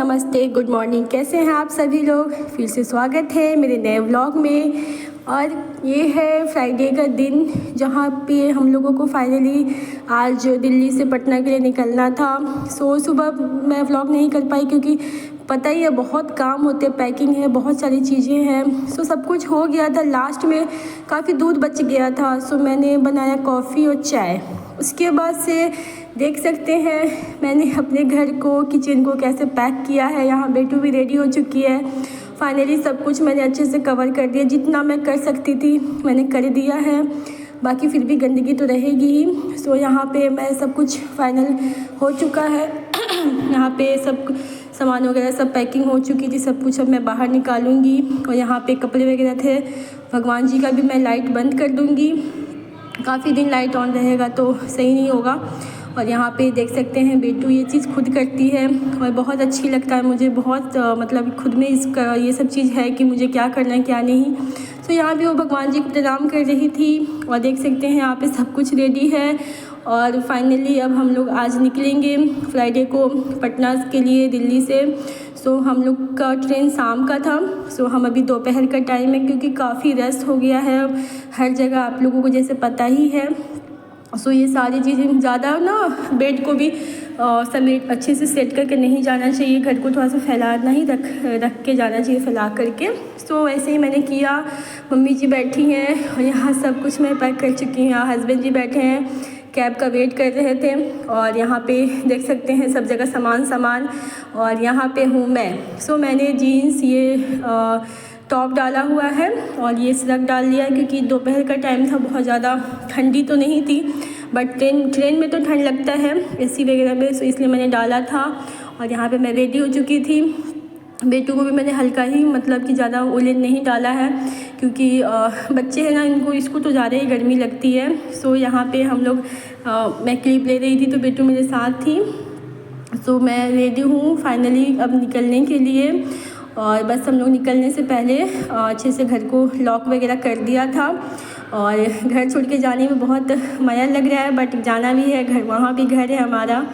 नमस्ते, good morning. कैसे हैं आप सभी लोग? फिर से स्वागत है मेरे नए व्लॉग में। और ये है फ्राइडे का दिन, जहाँ पे हम लोगों को फाइनली आज दिल्ली से पटना के लिए निकलना था। सुबह मैं व्लॉग नहीं कर पाई क्योंकि पता ही है बहुत काम होते, पैकिंग है, बहुत सारी चीज़ें हैं। सब कुछ हो गया था, लास्ट में काफ़ी दूध बच गया था। मैंने बनाया कॉफ़ी और चाय। उसके बाद से देख सकते हैं मैंने अपने घर को, किचन को कैसे पैक किया है। यहाँ बेटू भी रेडी हो चुकी है। फाइनली सब कुछ मैंने अच्छे से कवर कर दिया, जितना मैं कर सकती थी मैंने कर दिया है। बाकी फिर भी गंदगी तो रहेगी ही। यहाँ पे मैं सब कुछ फाइनल हो चुका है। यहाँ पे सब सामान वगैरह सब पैकिंग हो चुकी थी, सब कुछ अब मैं बाहर निकालूंगी। और यहाँ पे कपड़े वगैरह थे, भगवान जी का भी मैं लाइट बंद कर दूँगी। काफ़ी दिन लाइट ऑन रहेगा तो सही नहीं होगा। और यहाँ पे देख सकते हैं बेटू ये चीज़ खुद करती है और बहुत अच्छी लगता है मुझे। बहुत मतलब खुद में इसका ये सब चीज़ है कि मुझे क्या करना है क्या नहीं। यहाँ पे वो भगवान जी को प्रणाम कर रही थी। और देख सकते हैं यहाँ पे सब कुछ रेडी है। और फाइनली अब हम लोग आज निकलेंगे फ्राइडे को पटना के लिए दिल्ली से। हम लोग का ट्रेन शाम का था। हम अभी दोपहर का टाइम है क्योंकि काफ़ी रश हो गया है हर जगह, आप लोगों को जैसे पता ही है। ये सारी चीज़ें ज़्यादा ना बेड को भी समेट अच्छे से सेट करके नहीं जाना चाहिए, घर को थोड़ा सा फैलाना ही रख के जाना चाहिए, फैला करके। ऐसे ही मैंने किया। मम्मी जी बैठी हैं और यहाँ सब कुछ मैं पैक कर चुकी हूँ। हस्बैंड जी बैठे हैं, कैब का वेट कर रहे थे। और यहाँ पे देख सकते हैं सब जगह सामान। और यहाँ पे हूँ मैं। मैंने जीन्स ये टॉप डाला हुआ है और ये स्लग डाल लिया क्योंकि दोपहर का टाइम था, बहुत ज़्यादा ठंडी तो नहीं थी, बट ट्रेन में तो ठंड लगता है एसी वगैरह में, इसलिए मैंने डाला था। और यहाँ पे मैं रेडी हो चुकी थी। बेटू को भी मैंने हल्का ही, मतलब कि ज़्यादा उलन नहीं डाला है क्योंकि बच्चे हैं ना, इसको तो ज़्यादा ही गर्मी लगती है। यहाँ पे हम लोग मैं क्लिप ले रही थी तो बेटू मेरे साथ थी। मैं रेडी हूँ फाइनली अब निकलने के लिए। और बस हम लोग निकलने से पहले अच्छे से घर को लॉक वगैरह कर दिया था। और घर छोड़ के जाने में बहुत माया लग रहा है, बट जाना भी है, घर वहाँ भी घर है हमारा।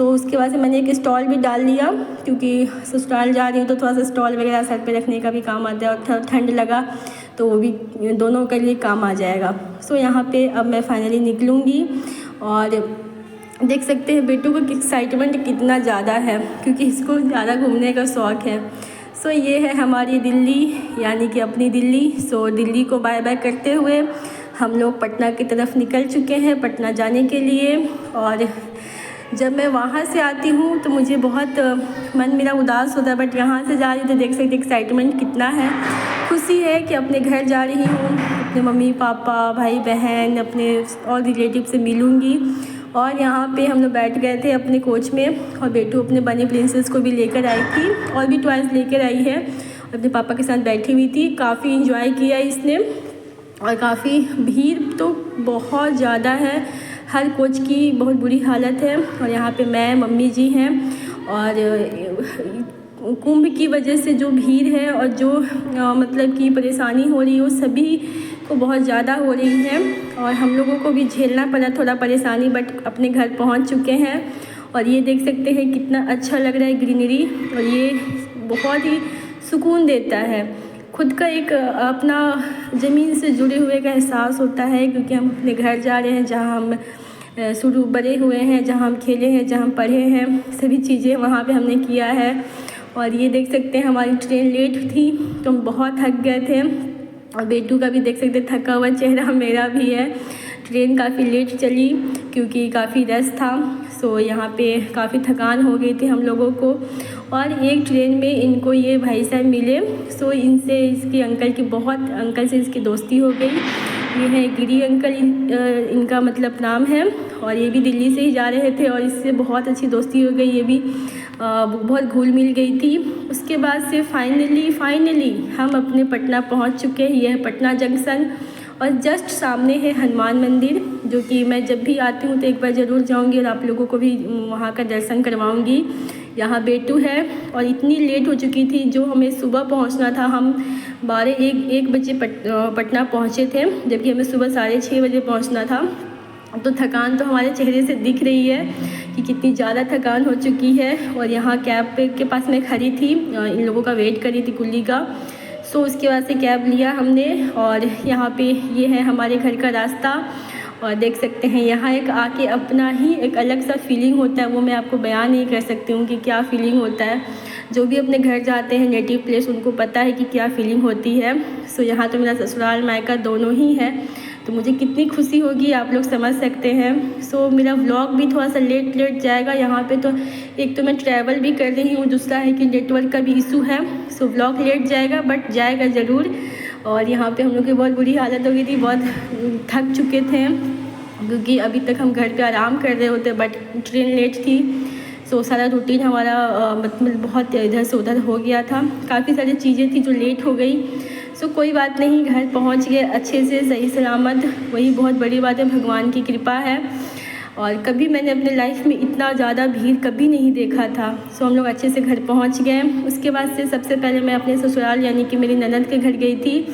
उसके बाद से मैंने एक स्टॉल भी डाल लिया क्योंकि ससुराल जा रही हूँ तो थोड़ा सा स्टॉल वगैरह सर पे रखने का भी काम आता है। और ठंड लगा तो वो भी दोनों के लिए काम आ जाएगा। यहाँ पे अब मैं फाइनली निकलूँगी। और देख सकते हैं बेटू को एक्साइटमेंट कितना ज़्यादा है क्योंकि इसको ज़्यादा घूमने का शौक़ है। ये है हमारी दिल्ली, यानी कि अपनी दिल्ली। दिल्ली को बाय बाय करते हुए हम लोग पटना की तरफ निकल चुके हैं, पटना जाने के लिए। और जब मैं वहाँ से आती हूँ तो मुझे बहुत मन मेरा उदास होता है, बट यहाँ से जा रही हूँ तो देख सकते एक्साइटमेंट कितना है। खुशी है कि अपने घर जा रही हूँ, अपने मम्मी पापा भाई बहन अपने और रिलेटिव से मिलूँगी। और यहाँ पे हम लोग बैठ गए थे अपने कोच में। और बेटू अपने बनी प्रिंसेस को भी लेकर आई थी और भी टॉयज़ लेकर आई है, अपने पापा के साथ बैठी हुई थी। काफ़ी इंजॉय किया इसने। और काफ़ी भीड़ तो बहुत ज़्यादा है, हर कोच की बहुत बुरी हालत है। और यहाँ पे मैं, मम्मी जी हैं। और कुंभ की वजह से जो भीड़ है और जो मतलब कि परेशानी हो रही है वो सभी को बहुत ज़्यादा हो रही है। और हम लोगों को भी झेलना पड़ा थोड़ा परेशानी, बट अपने घर पहुंच चुके हैं। और ये देख सकते हैं कितना अच्छा लग रहा है ग्रीनरी, और ये बहुत ही सुकून देता है। खुद का एक अपना ज़मीन से जुड़े हुए का एहसास होता है क्योंकि हम अपने घर जा रहे हैं, जहाँ हम शुरू बड़े हुए हैं, जहाँ हम खेले हैं, जहाँ हम पढ़े हैं, सभी चीज़ें वहाँ पे हमने किया है। और ये देख सकते हैं हमारी ट्रेन लेट थी तो हम बहुत थक गए थे। और बेटू का भी देख सकते थका हुआ चेहरा मेरा भी है। ट्रेन काफ़ी लेट चली क्योंकि काफ़ी रश था। यहाँ पे काफ़ी थकान हो गई थी हम लोगों को। और एक ट्रेन में इनको ये भाई साहब मिले। इनसे इसके अंकल से इसकी दोस्ती हो गई। ये है गिरी अंकल, इनका मतलब नाम है। और ये भी दिल्ली से ही जा रहे थे और इससे बहुत अच्छी दोस्ती हो गई। ये भी बहुत घुल मिल गई थी। उसके बाद से फाइनली हम अपने पटना पहुंच चुके हैं। यह है पटना जंक्शन और जस्ट सामने है हनुमान मंदिर, जो कि मैं जब भी आती हूँ तो एक बार ज़रूर जाऊँगी और आप लोगों को भी वहाँ का दर्शन करवाऊँगी। यहाँ बेटू है और इतनी लेट हो चुकी थी, जो हमें सुबह पहुँचना था। हम 12-1 बजे पटना पहुँचे थे, जबकि हमें सुबह 6:30 बजे पहुँचना था। तो थकान तो हमारे चेहरे से दिख रही है कि कितनी ज़्यादा थकान हो चुकी है। और यहाँ कैब के पास मैं खड़ी थी, इन लोगों का वेट करी थी कुल्ली का। सो उसके बाद से कैब लिया हमने और यहाँ पे ये है हमारे घर का रास्ता। और देख सकते हैं यहाँ एक आके अपना ही एक अलग सा फीलिंग होता है, वो मैं आपको बयान नहीं कर सकती हूँ कि क्या फ़ीलिंग होता है। जो भी अपने घर जाते हैं नेटिव प्लेस, उनको पता है कि क्या फ़ीलिंग होती है। सो यहाँ तो मेरा ससुराल मायका दोनों ही है, तो मुझे कितनी खुशी होगी आप लोग समझ सकते हैं। सो मेरा व्लॉग भी थोड़ा सा लेट जाएगा यहाँ पे। तो एक तो मैं ट्रैवल भी कर रही हूँ, दूसरा है कि नेटवर्क का भी इशू है। सो व्लॉग लेट जाएगा बट जाएगा ज़रूर। और यहाँ पे हम लोग की बहुत बुरी हालत हो गई थी, बहुत थक चुके थे क्योंकि अभी तक हम घर पे आराम कर रहे होते बट ट्रेन लेट थी। सो सारा रूटीन हमारा मतलब बहुत इधर से उधर हो गया था, काफ़ी सारी चीज़ें थी जो लेट हो गई। सो कोई बात नहीं, घर पहुंच गए अच्छे से सही सलामत, वही बहुत बड़ी बात है, भगवान की कृपा है। और कभी मैंने अपने लाइफ में इतना ज़्यादा भीड़ कभी नहीं देखा था। सो हम लोग अच्छे से घर पहुंच गए। उसके बाद से सबसे पहले मैं अपने ससुराल यानी कि मेरी ननद के घर गई थी।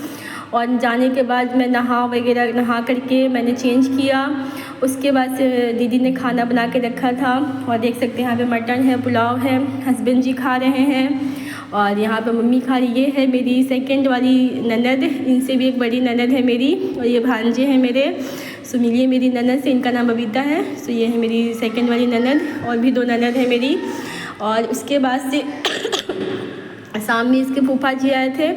और जाने के बाद मैं नहा करके मैंने चेंज किया। उसके बाद से दीदी ने खाना बना के रखा था और देख सकते हैं यहाँ पे मटन है, पुलाव है, हस्बैंड जी खा रहे हैं और यहाँ पे मम्मी खा रही। ये है मेरी सेकंड वाली ननद, इनसे भी एक बड़ी ननद है मेरी, और ये भांजे हैं मेरे। सो मिलिए मेरी ननद से, इनका नाम बबीता है। सो ये है मेरी सेकंड वाली ननद, और भी 2 ननद है मेरी। और उसके बाद से शाम में इसके फूफा जी आए थे।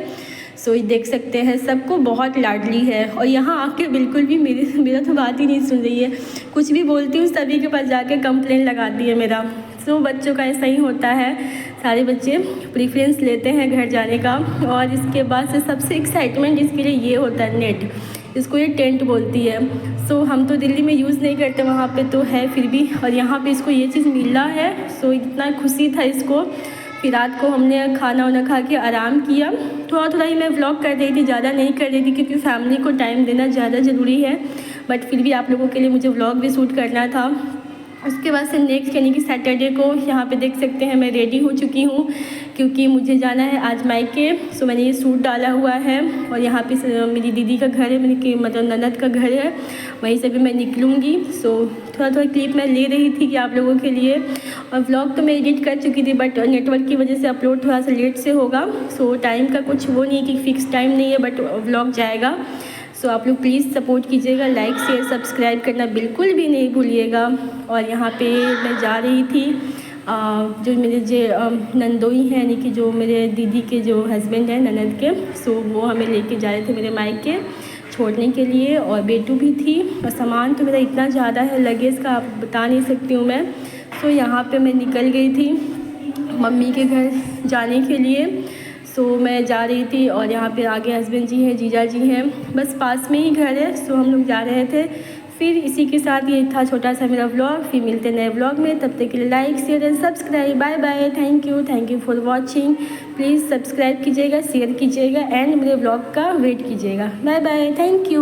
सो ये देख सकते हैं, सबको बहुत लाडली है। और यहाँ आके बिल्कुल भी मेरा तो बात ही नहीं सुन रही है, कुछ भी बोलती हूँ सभी के पास जाके कंप्लेन लगाती है मेरा। सो बच्चों का ऐसा ही होता है, सारे बच्चे प्रेफरेंस लेते हैं घर जाने का। और इसके बाद से सबसे एक्साइटमेंट इसके लिए ये होता है नेट, इसको ये टेंट बोलती है। सो हम तो दिल्ली में यूज़ नहीं करते, वहाँ पे तो है फिर भी, और यहाँ पे इसको ये चीज़ मिल रहा है। सो इतना खुशी था इसको। फिर रात को हमने खाना वाना खा के आराम किया। थोड़ा ही मैं व्लॉग कर रही थी, ज़्यादा नहीं कर रही थी क्योंकि फैमिली को टाइम देना ज़्यादा ज़रूरी है। बट फिर भी आप लोगों के लिए मुझे व्लॉग भी शूट करना था। उसके बाद से नेक्स्ट यानी कि सैटरडे को यहाँ पे देख सकते हैं मैं रेडी हो चुकी हूँ क्योंकि मुझे जाना है आज मायके। सो मैंने ये सूट डाला हुआ है और यहाँ पे मेरी दीदी का घर है, मेरी मतलब ननद का घर है, वहीं से भी मैं निकलूँगी। सो थोड़ा क्लिप मैं ले रही थी कि आप लोगों के लिए। और व्लॉग तो मैं एडिट कर चुकी थी बट नेटवर्क की वजह से अपलोड थोड़ा सा लेट से होगा। सो टाइम का कुछ वो नहीं कि फ़िक्स टाइम नहीं है, बट व्लॉग जाएगा। सो आप लोग प्लीज़ सपोर्ट कीजिएगा, लाइक शेयर सब्सक्राइब करना बिल्कुल भी नहीं भूलिएगा। और यहाँ पे मैं जा रही थी, जो मेरे नंदोई हैं यानी कि जो मेरे दीदी के जो हस्बैंड हैं ननद के, सो वो हमें लेके जा रहे थे मेरे मायके छोड़ने के लिए। और बेटू भी थी, और सामान तो मेरा इतना ज़्यादा है लगेज का, आप बता नहीं सकती हूँ मैं। सो यहाँ पे मैं निकल गई थी मम्मी के घर जाने के लिए। सो मैं जा रही थी और यहाँ पे आगे हस्बैंड जी हैं, जीजा जी हैं, बस पास में ही घर है। सो हम लोग जा रहे थे। फिर इसी के साथ ये था छोटा सा मेरा व्लॉग। फिर मिलते नए व्लॉग में, तब तक के लिए like share and subscribe. Bye bye, thank you for watching. Please subscribe कीजिएगा, शेयर कीजिएगा एंड मेरे व्लॉग का वेट कीजिएगा। Bye bye, thank you.